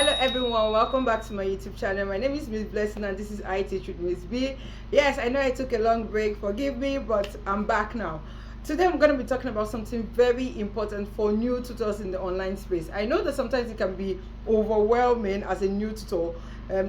Hello everyone, welcome back to my YouTube channel. My name is Miss Blessing and this is I Teach with Miss B. Yes, I know I took a long break, forgive me, but I'm back now. Today I'm going to be talking about something very important for new tutors in the online space. I know that sometimes it can be overwhelming as a new tutor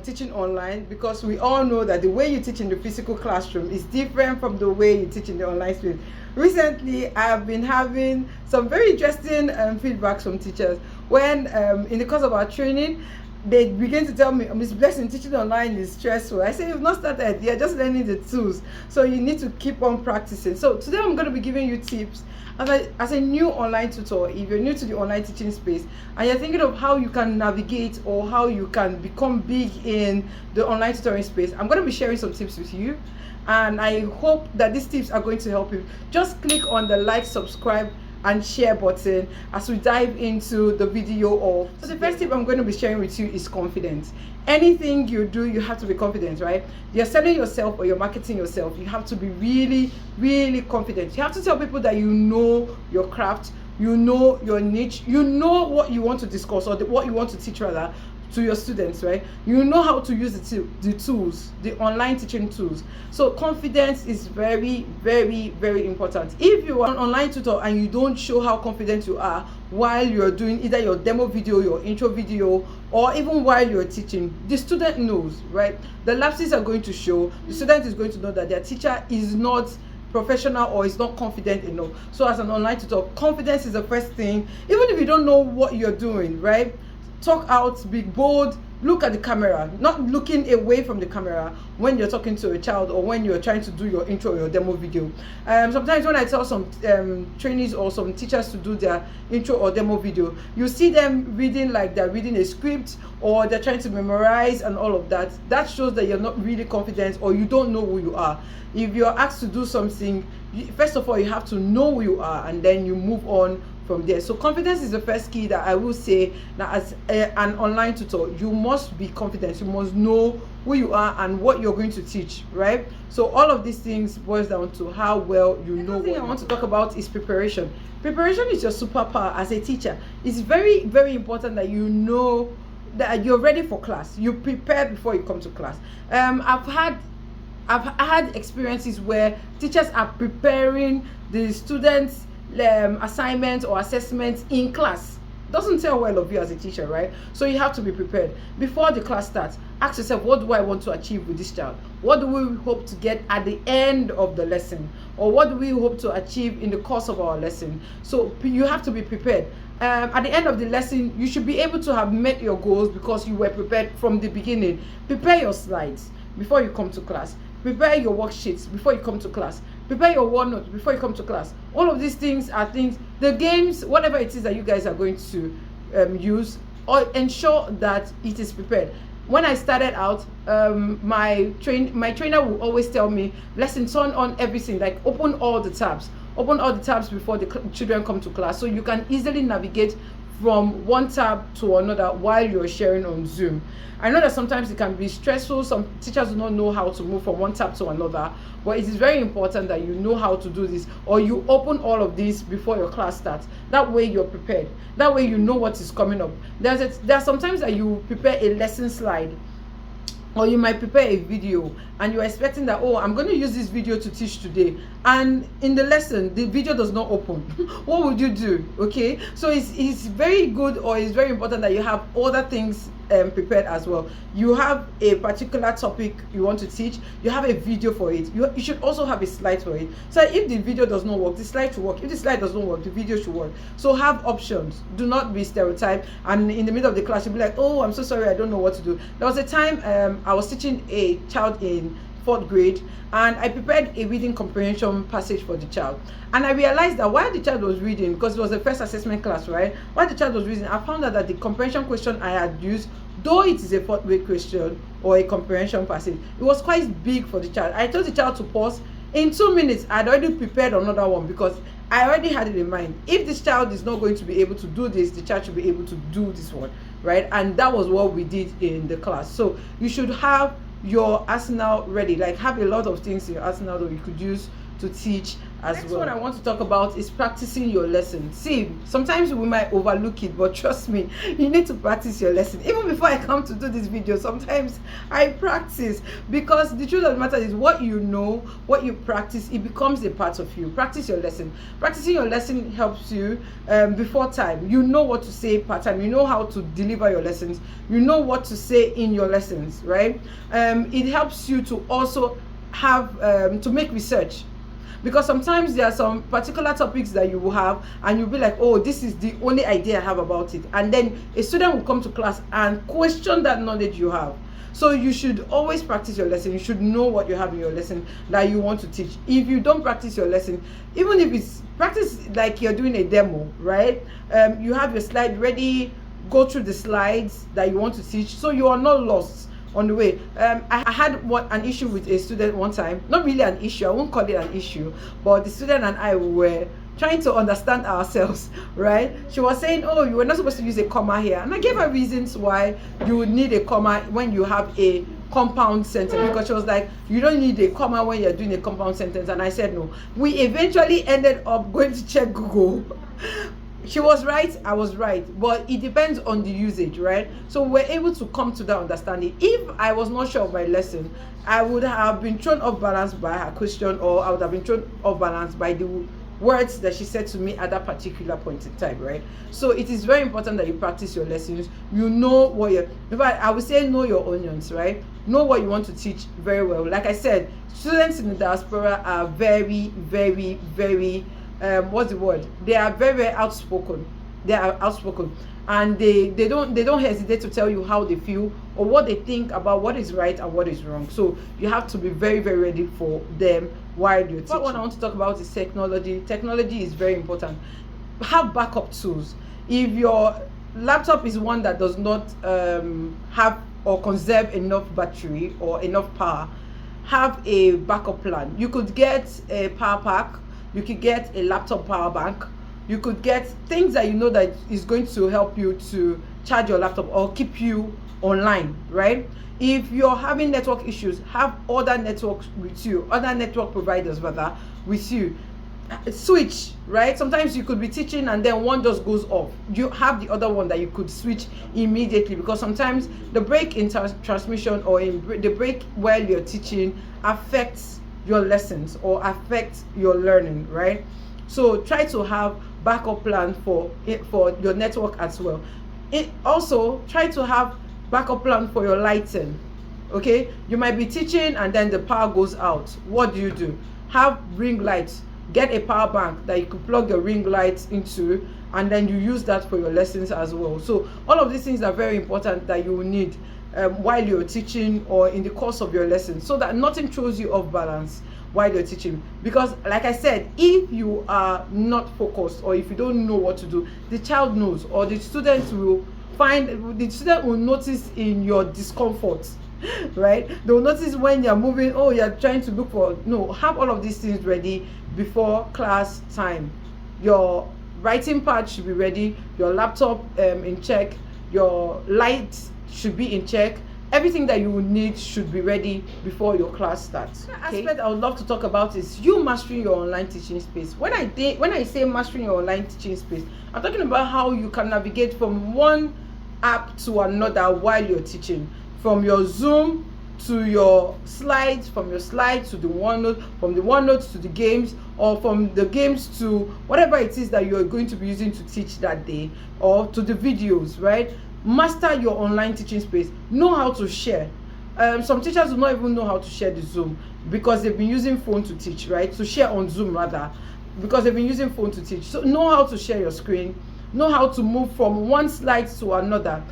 teaching online, because we all know that the way you teach in the physical classroom is different from the way you teach in the online space. Recently, I've been having some very interesting feedbacks from teachers when in the course of our training, they begin to tell me, Miss Blessing, teaching online is stressful. I say, you've not started, you're just learning the tools. So you need to keep on practicing. So today I'm going to be giving you tips as a new online tutor. If you're new to the online teaching space and you're thinking of how you can navigate or how you can become big in the online tutoring space, I'm going to be sharing some tips with you. And I hope that these tips are going to help you. Just click on the like, subscribe, and share button as we dive into the video. So the first tip I'm going to be sharing with you is confidence. Anything you do, you have to be confident, right? You're selling yourself or you're marketing yourself, you have to be really confident. You have to tell people that you know your craft, you know your niche, you know what you want to discuss, or what you want to teach rather, to your students, right? You know how to use the tools, the online teaching tools. So confidence is very important. If you are an online tutor and you don't show how confident you are while you're doing either your demo video, your intro video, or even while you're teaching, the student knows, right? The lapses are going to show. The student is going to know that their teacher is not professional or is not confident enough. So as an online tutor, confidence is the first thing. Even if you don't know what you're doing, right? Talk out, be bold, look at the camera, not looking away from the camera when you're talking to a child or when you're trying to do your intro or your demo video. Sometimes when I tell some trainees or some teachers to do their intro or demo video, you see them reading like they're reading a script or they're trying to memorize and all of that. That shows that you're not really confident or you don't know who you are. If you're asked to do something, first of all, you have to know who you are and then you move on from there. So confidence is the first key that I will say that as an online tutor, you must be confident. You must know who you are and what you're going to teach, right? So all of these things boils down to how well you know. What I want to talk about is preparation. Preparation is your superpower as a teacher. It's very important that you know that you're ready for class. You prepare before you come to class. I've had experiences where teachers are preparing the students assignments or assessments in class. Doesn't tell well of you as a teacher, right? So you have to be prepared. Before the class starts, ask yourself, what do I want to achieve with this child? What do we hope to get at the end of the lesson? Or what do we hope to achieve in the course of our lesson? So you have to be prepared. At the end of the lesson, you should be able to have met your goals because you were prepared from the beginning. Prepare your slides before you come to class. Prepare your worksheets before you come to class. Prepare your OneNote before you come to class. All of these things are things, the games, whatever it is that you guys are going to use, or ensure that it is prepared. When I started out, my trainer will always tell me, Blessing, turn on everything, like open all the tabs. Open all the tabs before the children come to class so you can easily navigate from one tab to another while you're sharing on Zoom. I know that sometimes it can be stressful. Some teachers do not know how to move from one tab to another, but it is very important that you know how to do this, or you open all of these before your class starts. That way you're prepared. That way you know what is coming up. There are sometimes that you prepare a lesson slide, or you might prepare a video and you're expecting that, oh, I'm going to use this video to teach today, and in the lesson the video does not open. What would you do? Okay, so it's very good, or it's very important that you have other things prepared as well. You have a particular topic you want to teach, you have a video for it. You should also have a slide for it. So if the video does not work, the slide should work. If the slide does not work, the video should work. So have options. Do not be stereotyped and in the middle of the class you'll be like, oh, I'm so sorry, I don't know what to do. There was a time I was teaching a child in 4th grade and I prepared a reading comprehension passage for the child, and I realized that while the child was reading, because it was the first assessment class, right, while the child was reading, I found out that the comprehension question I had used, though it is a 4th grade question or a comprehension passage, it was quite big for the child. I told the child to pause. In 2 minutes I had already prepared another one because I already had it in mind. If this child is not going to be able to do this, the child should be able to do this one, right? And that was what we did in the class. So you should have your arsenal ready, like have a lot of things in your arsenal that you could use to teach as well. Next one I want to talk about is practicing your lesson. See, sometimes we might overlook it, but trust me, you need to practice your lesson. Even before I come to do this video, sometimes I practice, because the truth of the matter is, what you know, what you practice, it becomes a part of you. Practice your lesson. Practicing your lesson helps you before time. You know what to say part time. You know how to deliver your lessons. You know what to say in your lessons, right? It helps you to also have to make research, because sometimes there are some particular topics that you will have and you'll be like, oh, this is the only idea I have about it, and then a student will come to class and question that knowledge you have. So you should always practice your lesson. You should know what you have in your lesson that you want to teach. If you don't practice your lesson, even if it's practice like you're doing a demo, right? You have your slide ready, go through the slides that you want to teach, so you are not lost on the way. I had an issue with a student one time. Not really an issue, I won't call it an issue, but the student and I were trying to understand ourselves, right? She was saying, oh, you were not supposed to use a comma here, and I gave her reasons why you would need a comma when you have a compound sentence, because she was like, you don't need a comma when you're doing a compound sentence, and I said no. We eventually ended up going to check Google. She was right, I was right, but it depends on the usage, right? So we're able to come to that understanding. If I was not sure of my lesson, I would have been thrown off balance by her question, or I would have been thrown off balance by the words that she said to me at that particular point in time, right? So it is very important that you practice your lessons. You know what you're, in fact, I would say know your onions, right? Know what you want to teach very well. Like I said, students in the diaspora are very, very, very what's the word? They are very, very outspoken. They are outspoken, and they don't hesitate to tell you how they feel or what they think about what is right and what is wrong. So you have to be very, very ready for them while you're teaching. What I want to talk about is technology. Technology is very important. Have backup tools. If your laptop is one that does not have or conserve enough battery or enough power, have a backup plan. You could get a power pack. You could get a laptop power bank. You could get things that you know that is going to help you to charge your laptop or keep you online, right? If you're having network issues, have other networks with you, other network providers rather with you. Switch, right? Sometimes you could be teaching and then one just goes off. You have the other one that you could switch immediately, because sometimes the break in transmission or the break while you're teaching affects your lessons or affect your learning, right? So try to have backup plan for your network as well. It also try to have backup plan for your lighting. Okay, you might be teaching and then the power goes out. What do? Have ring lights. Get a power bank that you could plug your ring lights into, and then you use that for your lessons as well. So all of these things are very important that you will need while you're teaching or in the course of your lesson, so that nothing throws you off balance while you're teaching. Because like I said, if you are not focused or if you don't know what to do, the child knows, or the student will notice in your discomfort, right? They'll notice when you're moving, oh, you're trying to look for, no, have all of these things ready before class time. Your writing pad should be ready, your laptop in check, your lights should be in check. Everything that you will need should be ready before your class starts. Okay. Aspect I would love to talk about is you mastering your online teaching space. When I say mastering your online teaching space, I'm talking about how you can navigate from one app to another while you're teaching, from your Zoom to your slides, from your slides to the OneNote, from the OneNote to the games, or from the games to whatever it is that you're going to be using to teach that day, or to the videos, right? Master your online teaching space. Know how to share. Some teachers do not even know how to share the Zoom because they've been using phone to teach, right? To share on Zoom rather, because they've been using phone to teach. So know how to share your screen. Know how to move from one slide to another.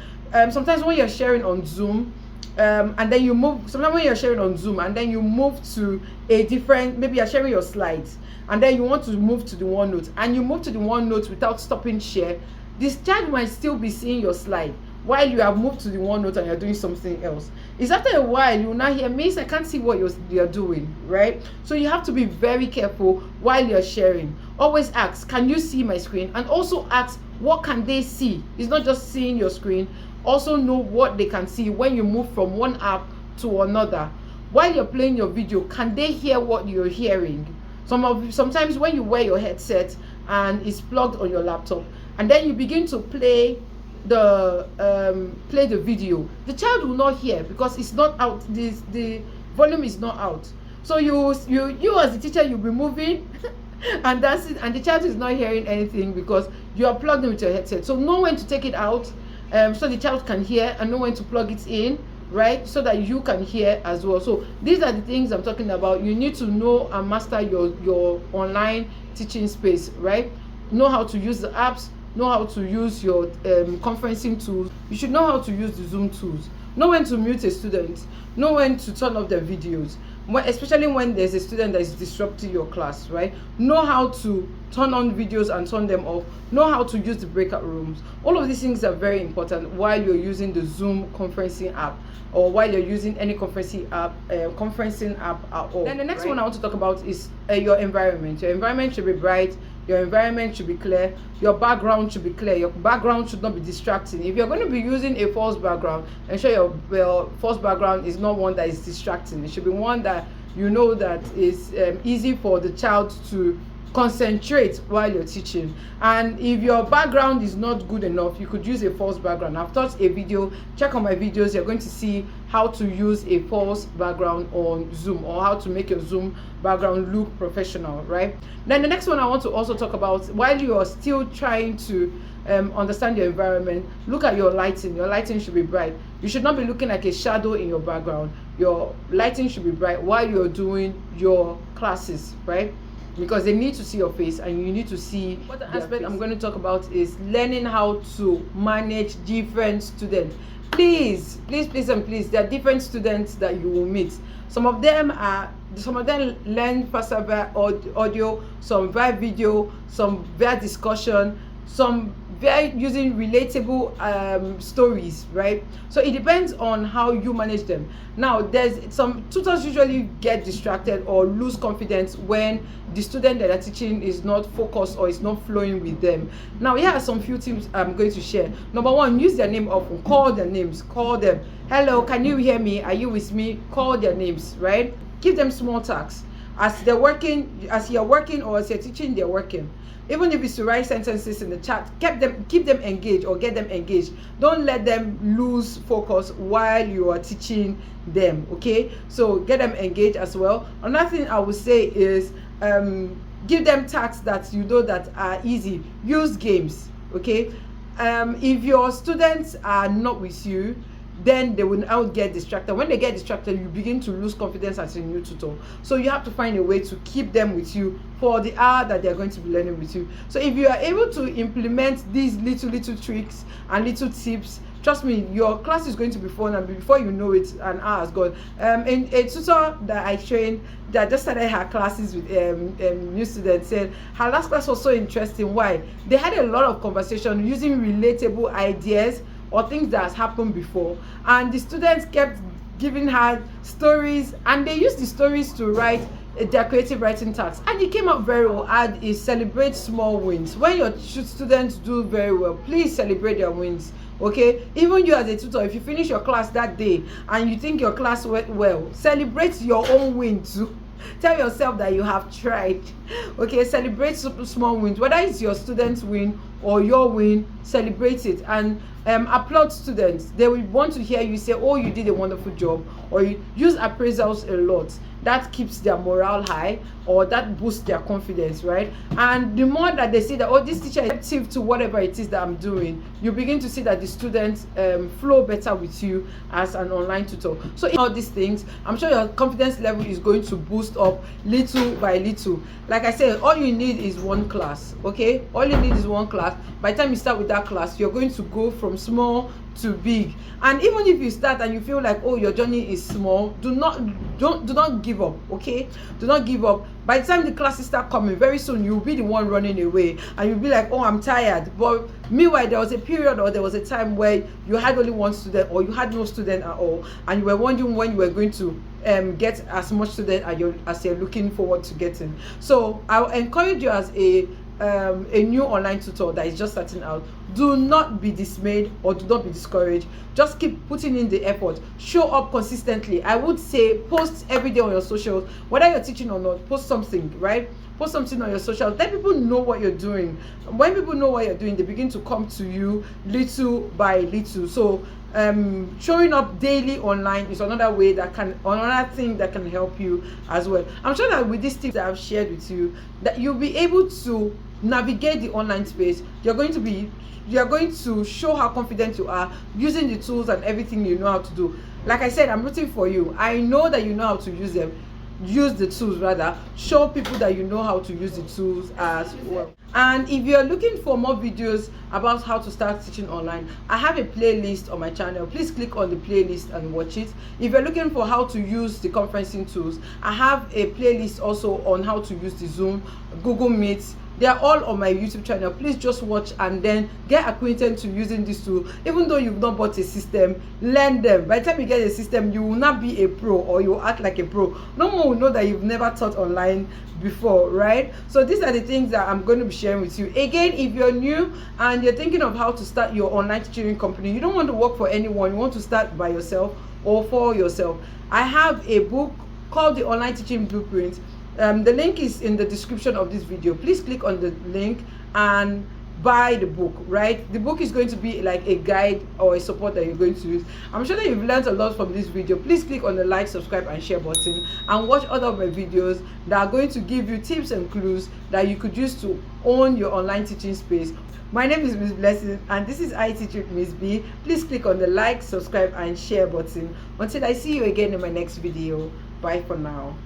Sometimes when you're sharing on Zoom, and then you move, sometimes when you're sharing on Zoom and then you move to a different, maybe you're sharing your slides and then you want to move to the OneNote, and you move to the OneNote without stopping share, this child might still be seeing your slide while you have moved to the OneNote and you're doing something else. It's after a while you will now hear, Miss, I can't see what you're doing, right? So you have to be very careful while you're sharing. Always ask, can you see my screen? And also ask, what can they see? It's not just seeing your screen. Also know what they can see when you move from one app to another. While you're playing your video, can they hear what you're hearing? Sometimes when you wear your headset and it's plugged on your laptop, and then you begin to play the video, the child will not hear because it's not out. The volume is not out. So you as the teacher, you'll be moving and that's it, and the child is not hearing anything because you are plugged in with your headset. So know when to take it out, so the child can hear, and know when to plug it in, right, so that you can hear as well. So these are the things I'm talking about. You need to know and master your online teaching space, right? Know how to use the apps, know how to use your conferencing tools. You should know how to use the Zoom tools. Know when to mute a student, know when to turn off their videos, especially when there's a student that is disrupting your class, right? Know how to turn on videos and turn them off. Know how to use the breakout rooms. All of these things are very important while you're using the Zoom conferencing app, or while you're using any conferencing app at all. Then the next one I want to talk about is your environment. Your environment should be bright. Your environment should be clear. Your background should be clear. Your background should not be distracting. If you're going to be using a false background, ensure your false background is not one that is distracting. It should be one that you know that is easy for the child to concentrate while you're teaching. And if your background is not good enough, you could use a false background. I've taught a video, check on my videos, you're going to see how to use a false background on Zoom, or how to make your Zoom background look professional, right? Then the next one I want to also talk about, while you are still trying to understand your environment, look at your lighting. Your lighting should be bright. You should not be looking like a shadow in your background. Your lighting should be bright while you're doing your classes, right? Because they need to see your face and you need to see. What aspect I'm going to talk about is learning how to manage different students. Please, there are different students that you will meet. Some of them learn faster via audio, some via video, some via discussion, some via using relatable stories, right? So it depends on how you manage them. Now, there's some tutors usually get distracted or lose confidence when the student that they're teaching is not focused or is not flowing with them. Now, here are some few tips I'm going to share. Number one, use their name often. Call their names. Call them. Hello, can you hear me? Are you with me? Call their names, right? Give them small tasks. As you're working, or as you're teaching, they're working. Even if it's to write sentences in the chat, keep them engaged or get them engaged. Don't let them lose focus while you are teaching them, okay? So get them engaged as well. Another thing I would say is give them tasks that you know that are easy. Use games, okay? If your students are not with you, then they will now get distracted. When they get distracted, you begin to lose confidence as a new tutor. So you have to find a way to keep them with you for the hour that they're going to be learning with you. So if you are able to implement these little tricks and little tips, trust me, your class is going to be fun, and before you know it, an hour has gone. In a tutor that I trained that just started her classes with new students said her last class was so interesting. Why? They had a lot of conversation using relatable ideas or things that has happened before, and the students kept giving her stories, and they used the stories to write their creative writing tasks, and it came out very well. And is celebrate small wins. When your students do very well, please celebrate their wins, okay? Even you as a tutor, if you finish your class that day and you think your class went well, celebrate your own win too. Tell yourself that you have tried, okay? Celebrate small wins, whether it's your students win or your win. Celebrate it and applaud students. They will want to hear you say, oh, you did a wonderful job, or you use appraisals a lot. That keeps their morale high, or that boosts their confidence, right? And the more that they see that, oh, this teacher is active to whatever it is that I'm doing, you begin to see that the students flow better with you as an online tutor. So in all these things, I'm sure your confidence level is going to boost up little by little. Like I said, all you need is one class, okay? All you need is one class. By the time you start with that class, you're going to go from small to big. And even if you start and you feel like, oh, your journey is small, do not give up, okay? Do not give up. By the time the classes start coming, very soon you'll be the one running away, and you'll be like, oh, I'm tired. But meanwhile, there was a period or there was a time where you had only one student, or you had no student at all, and you were wondering when you were going to get as much student as you're looking forward to getting. So I'll encourage you as a new online tutor that is just starting out, do not be dismayed or do not be discouraged. Just keep putting in the effort. Show up consistently. I would say post every day on your socials, whether you're teaching or not. Post something, right? Post something on your socials. Let people know what you're doing. When people know what you're doing, they begin to come to you little by little. So showing up daily online is another thing that can help you as well. I'm sure that with these tips that I've shared with you, that you'll be able to navigate the online space. You're going to show how confident you are using the tools and everything you know how to do. Like I said, I'm rooting for you. I know that you know how to use them. Use the tools rather. Show people that you know how to use the tools as well. And if you're looking for more videos about how to start teaching online, I have a playlist on my channel. Please click on the playlist and watch it. If you're looking for how to use the conferencing tools, I have a playlist also on how to use the Zoom, Google Meet. They are all on my YouTube channel. Please just watch and then get acquainted to using this tool. Even though you've not bought a system, learn them. By the time you get a system, you will not be a pro, or you will act like a pro. No one will know that you've never taught online before, right? So these are the things that I'm going to be sharing with you. Again, if you're new and you're thinking of how to start your online tutoring company, you don't want to work for anyone, you want to start by yourself or for yourself, I have a book called The Online Teaching Blueprint. The link is in the description of this video. Please click on the link and buy the book, right? The book is going to be like a guide or a support that you're going to use. I'm sure that you've learned a lot from this video. Please click on the like, subscribe and share button and watch other of my videos that are going to give you tips and clues that you could use to own your online teaching space. My name is Miss Blessing and this is I Teach with Miss B. Please click on the like, subscribe and share button. Until I see you again in my next video. Bye for now.